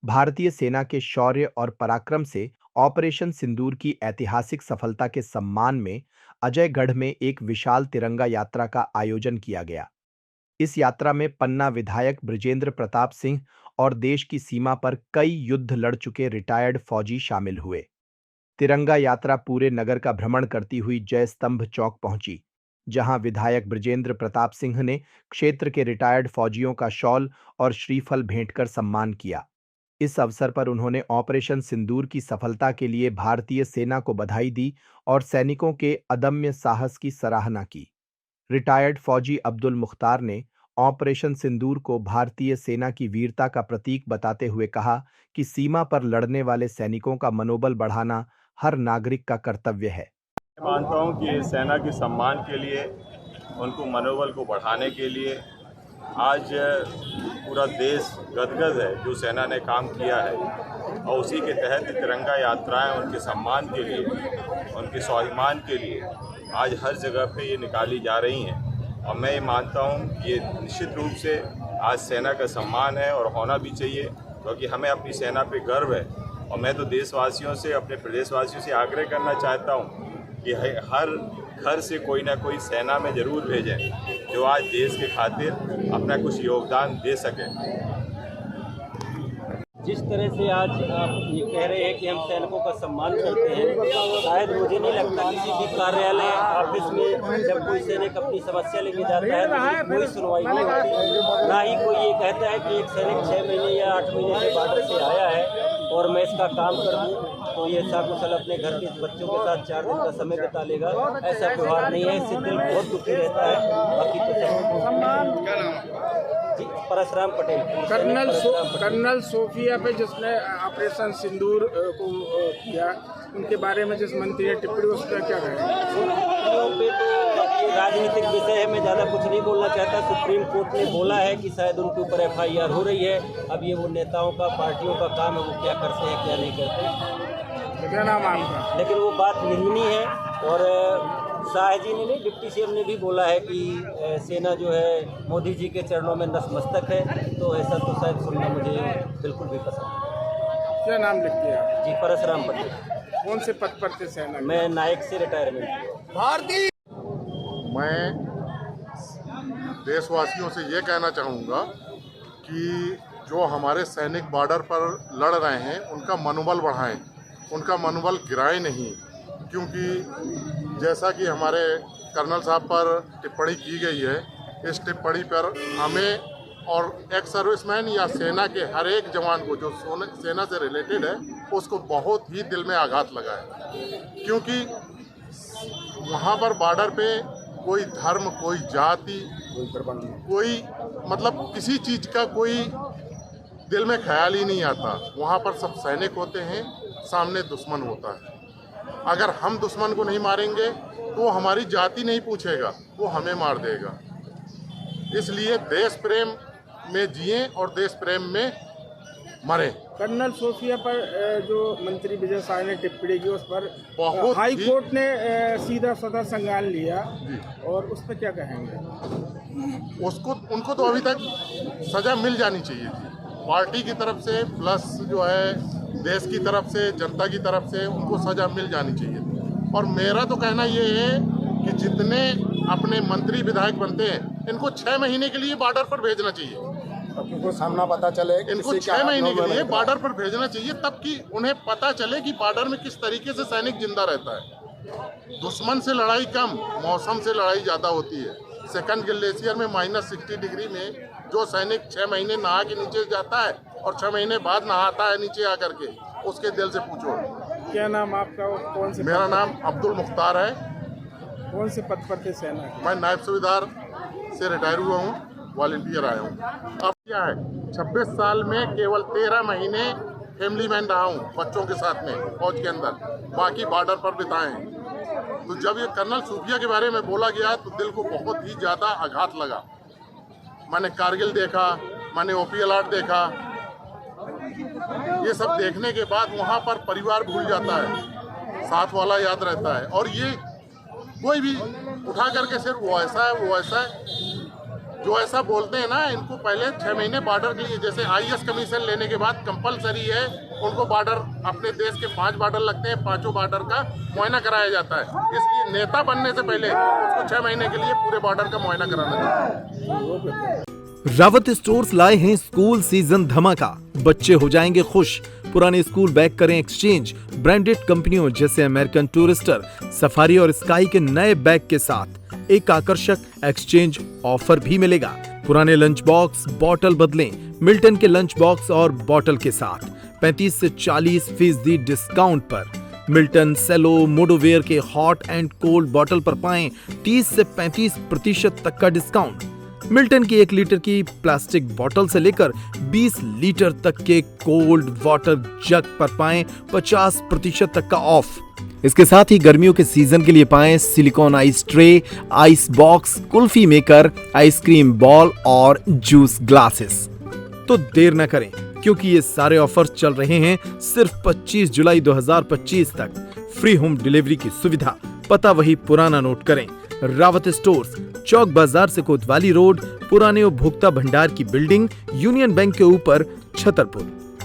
भारतीय सेना के शौर्य और पराक्रम से ऑपरेशन सिंदूर की ऐतिहासिक सफलता के सम्मान में अजयगढ़ में एक विशाल तिरंगा यात्रा का आयोजन किया गया। इस यात्रा में पन्ना विधायक बृजेंद्र प्रताप सिंह और देश की सीमा पर कई युद्ध लड़ चुके रिटायर्ड फौजी शामिल हुए। तिरंगा यात्रा पूरे नगर का भ्रमण करती हुई जय स्तंभ चौक पहुंची, जहां विधायक बृजेंद्र प्रताप सिंह ने क्षेत्र के रिटायर्ड फौजियों का शॉल और श्रीफल भेंट कर सम्मान किया। इस अवसर पर उन्होंने ऑपरेशन सिंदूर की सफलता के लिए भारतीय सेना को बधाई दी और सैनिकों के अदम्य साहस की सराहना की। रिटायर्ड फौजी अब्दुल मुख्तार ने ऑपरेशन सिंदूर को भारतीय सेना की वीरता का प्रतीक बताते हुए कहा कि सीमा पर लड़ने वाले सैनिकों का मनोबल बढ़ाना हर नागरिक का कर्तव्य है। मैं मानता हूं कि सेना के सम्मान के लिए, उनको मनोबल को बढ़ाने के लिए आज पूरा देश गदगद है जो सेना ने काम किया है, और उसी के तहत तिरंगा यात्राएं उनके सम्मान के लिए, उनके स्वाभिमान के लिए आज हर जगह पे ये निकाली जा रही हैं। और मैं ये मानता हूँ कि ये निश्चित रूप से आज सेना का सम्मान है और होना भी चाहिए, क्योंकि हमें अपनी सेना पे गर्व है। और मैं तो देशवासियों से, अपने प्रदेशवासियों से आग्रह करना चाहता हूँ कि हर घर से कोई ना कोई सेना में ज़रूर भेजें, जो आज देश के खातिर अपना कुछ योगदान दे सके। जिस तरह से आज आप ये कह रहे हैं कि हम सैनिकों का सम्मान करते हैं, शायद मुझे नहीं लगता किसी भी कार्यालय ऑफिस में जब कोई सैनिक अपनी समस्या लेके जाता है तो कोई सुनवाई नहीं होती। ना ही कोई ये कहता है कि एक सैनिक 6 महीने या 8 महीने से बॉर्डर से आया है और मैं इसका काम कर दूँ तो ये साकुशल अपने घर के बच्चों के साथ 4 दिन का समय बिता लेगा। ऐसा व्यवहार नहीं है, इससे दिल बहुत दुखी रहता है। बाकी तो जी, परसराम पटेल, कर्नल सोफिया पे जिसने ऑपरेशन सिंदूर को किया, उनके बारे में जिस मंत्री ने टिप्पणी, उस पर क्या कहें? राजनीतिक विषय है, मैं ज़्यादा कुछ नहीं बोलना चाहता। सुप्रीम कोर्ट ने बोला है कि शायद उनके ऊपर FIR हो रही है। अब ये वो नेताओं का, पार्टियों का काम है, वो क्या करते हैं क्या नहीं करते। क्या नाम आपका? लेकिन वो बात निंदनीय है। और शाह जी ने नहीं, डिप्टी CM ने भी बोला है कि सेना जो है मोदी जी के चरणों में नतमस्तक है। तो ऐसा तो शायद सुनना मुझे बिल्कुल भी पसंद नहीं। क्या नाम लिखते हैं? जी, परसराम पटेल। कौन से पद पर थे सेना? मैं नायक से रिटायरमेंट। भारतीय मैं देशवासियों से ये कहना चाहूँगा कि जो हमारे सैनिक बॉर्डर पर लड़ रहे हैं उनका मनोबल बढ़ाएं, उनका मनोबल गिराएं नहीं। क्योंकि जैसा कि हमारे कर्नल साहब पर टिप्पणी की गई है, इस टिप्पणी पर हमें और एक्स सर्विसमैन या सेना के हर एक जवान को जो सेना से रिलेटेड है उसको बहुत ही दिल में आघात लगा है। क्योंकि वहाँ पर बॉर्डर पे कोई धर्म, कोई जाति, कोई मतलब किसी चीज़ का कोई दिल में ख्याल ही नहीं आता। वहाँ पर सब सैनिक होते हैं, सामने दुश्मन होता है। अगर हम दुश्मन को नहीं मारेंगे तो वो हमारी जाति नहीं पूछेगा, वो हमें मार देगा। इसलिए देश प्रेम में जिएं और देश प्रेम में मरें। कर्नल सोफिया पर जो मंत्री विजय शाह ने टिप्पणी की, उस पर बहुत हाई कोर्ट ने सीधा सदा संज्ञान लिया, और उस पर क्या कहेंगे? उनको तो अभी तक सज़ा मिल जानी चाहिए थी, पार्टी की तरफ से प्लस जो है देश की तरफ से, जनता की तरफ से उनको सज़ा मिल जानी चाहिए थी। और मेरा तो कहना ये है कि जितने अपने मंत्री विधायक बनते हैं इनको 6 महीने के लिए बॉर्डर पर भेजना चाहिए। उनको सामना पता चले, इनको 6 महीने के लिए बॉर्डर पर भेजना चाहिए, तब कि उन्हें पता चले कि बॉर्डर में किस तरीके से सैनिक जिंदा रहता है। दुश्मन से लड़ाई कम, मौसम से लड़ाई ज़्यादा होती है। सेकंड ग्लेशियर में -60 डिग्री में जो सैनिक 6 महीने नहा के नीचे जाता है और 6 महीने बाद नहाता है नीचे आकर के, उसके दिल से पूछो। क्या नाम आपका? कौन से? मेरा नाम अब्दुल मुख्तार है। कौन से पद पर थे सेना के? मैं नायब सूबेदार से रिटायर हुआ हूँ, वॉलंटियर आया हूँ। अब क्या है, 26 साल में केवल 13 महीने फैमिली मैन रहा हूँ बच्चों के साथ में फौज के अंदर, बाकी बॉर्डर पर बिताए हैं। तो जब ये कर्नल सूफिया के बारे में बोला गया तो दिल को बहुत ही ज़्यादा आघात लगा। मैंने कारगिल देखा, मैंने OPL-8 देखा, ये सब देखने के बाद वहाँ पर परिवार भूल जाता है, साथ वाला याद रहता है। और ये कोई भी उठा करके सिर्फ वो ऐसा है वो ऐसा है, जो ऐसा बोलते हैं ना, इनको पहले 6 महीने बॉर्डर के लिए, जैसे IAS कमीशन लेने के बाद कंपलसरी है उनको बॉर्डर, अपने देश के 5 बॉर्डर लगते हैं, 5 बॉर्डर का मुआयना कराया जाता है। इसलिए नेता बनने से पहले उसको 6 महीने के लिए पूरे बॉर्डर का मुआयना कराना चाहिए। रावत स्टोर्स लाए हैं स्कूल सीजन धमाका, बच्चे हो जाएंगे खुश। पुराने स्कूल बैग करें एक्सचेंज ब्रांडेड कंपनियों जैसे अमेरिकन टूरिस्टर, सफारी और स्काई के नए बैग के साथ एक आकर्षक एक्सचेंज ऑफर भी मिलेगा। पुराने लंच बॉक्स बॉटल बदलें मिल्टन के लंच बॉक्स और बॉटल के साथ 35 से 40% डिस्काउंट पर। मिल्टन सेलो मोडोवेयर के हॉट एंड कोल्ड बॉटल पर पाएं 30 से 35% तक का डिस्काउंट। मिल्टन की 1 लीटर की प्लास्टिक बोतल से लेकर 20 लीटर तक के कोल्ड वाटर जग पर पाएं 50% तक का ऑफ। इसके साथ ही गर्मियों के सीजन के लिए पाएं silicon ice tray, ice box, kulfi maker, ice cream ball और जूस ग्लासेस। तो देर न करें, क्योंकि ये सारे ऑफर्स चल रहे हैं सिर्फ 25 जुलाई 2025 तक। फ्री होम डिलीवरी की सुविधा, पता वही पुराना नोट करें। रावत स्टोर्स, चौक बाजार से कोतवाली रोड, पुराने उपभोक्ता भंडार की बिल्डिंग, यूनियन बैंक के ऊपर, छतरपुर।